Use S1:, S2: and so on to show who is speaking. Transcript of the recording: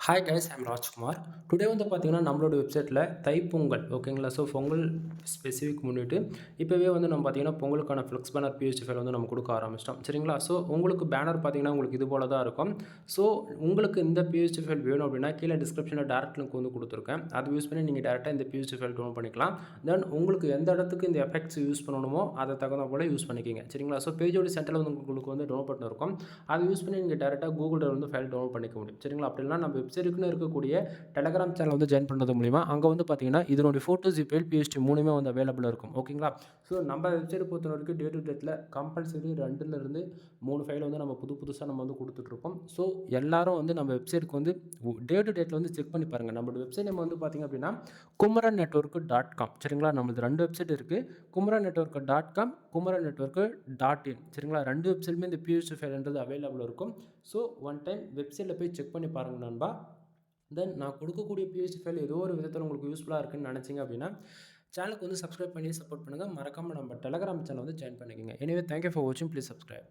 S1: Hi guys, I'm Rajkumar. Today வந்து பார்த்தீங்கன்னா நம்மளோட வெப்சைட்டில் தைப்பொங்கல் ஓகேங்களா. ஸோ பொங்கல் ஸ்பெசிஃபிக் முன்னிட்டு இப்போவே வந்து நம்ம பார்த்தீங்கன்னா பொங்கலுக்கான ஃப்ளெக்ஸ் பேனர் பிஎஸ்டி ஃபைல் வந்து நம்ம கொடுக்க ஆரம்பிச்சிட்டோம் சரிங்களா. ஸோ உங்களுக்கு பேனர் பார்த்தீங்கன்னா உங்களுக்கு இது போல தான் இருக்கும். ஸோ உங்களுக்கு இந்த பிஎஸ்டி ஃபைல் வேணும் அப்படின்னா கீழே டிஸ்கிரிப்ஷனில் டேரக்ட் லிங்க் வந்து கொடுத்துருக்கேன். அதை யூஸ் பண்ணி நீங்கள் டேரெக்டாக இந்த பிஎஸ்டி ஃபைல் டவுன்லோட் பண்ணிக்கலாம். தென் உங்களுக்கு எந்த இடத்துக்கு இந்த எஃபெக்ட்ஸ் யூஸ் பண்ணணுமோ அதை தகுந்த போல் யூஸ் பண்ணிக்கிங்க சரிங்களா. ஸோ பேஜோட சென்டரில் வந்து உங்களுக்கு வந்து டவுன்லோட் பண்ணி இருக்கும். அதை யூஸ் பண்ணி நீங்கள் டேரெக்டாக கூகுளில் வந்து ஃபைல் டவுன்லோட் பண்ணிக்க முடியும் சரிங்களா. அப்படின்னா நம்ம வெப்சைட்டுக்குன்னு இருக்கக்கூடிய டெலகிராம் சேனல் வந்து ஜாயின் பண்ணுறது மூலிமா அங்கே வந்து பார்த்தீங்கன்னா இதனுடைய ஃபோட்டோஸ் ஜிபேல் பிஎஸ்டி மூணுமே வந்து அவைலபிளாக இருக்கும் ஓகேங்களா. ஸோ நம்ம வெப்சைட்டை பொறுத்த வரைக்கும் டே டு டேட்டில் கம்பல்சரி 2லேருந்து 3 ஃபைல் வந்து நம்ம புதுசாக நம்ம வந்து கொடுத்துட்ருக்கோம். ஸோ எல்லாரும் வந்து நம்ம வெப்சைட்டுக்கு வந்து டே டு டேட்டில் வந்து செக் பண்ணி பாருங்கள். நம்மளோட வெப்சைட் நம்ம வந்து பார்த்திங்க அப்படின்னா kumaran.network.com சரிங்களா. நம்மளுக்கு 2 வெப்சைட் இருக்குது. kumaran.network.com, kumaran.network.in சரிங்களா. 2 வெப்சைட்டுமே இந்த பிஎஸ்டி ஃபைல்ன்றது அவைலபிளாக இருக்கும். ஸோ ஒன் டைம் வெப்சைட்டில் போய் செக் பண்ணி பாருங்கள் நண்பா. தென் நான் கொடுக்கக்கூடிய பிஎஸ்டி ஃபைல் ஏதோ ஒரு விதத்தில் உங்களுக்கு யூஸ்ஃபுல்லாக இருக்குன்னு நினச்சிங்க அப்படின்னா சேனலுக்கு வந்து சப்ஸ்கிரைப் பண்ணி சப்போர்ட் பண்ணுங்கள். மறக்காமல் நம்ம டெலகிராம் சேனல் வந்து ஜாயின் பண்ணிக்கோங்க. எனவே தேங்க்யூ ஃபார் வாட்சிங். Please subscribe.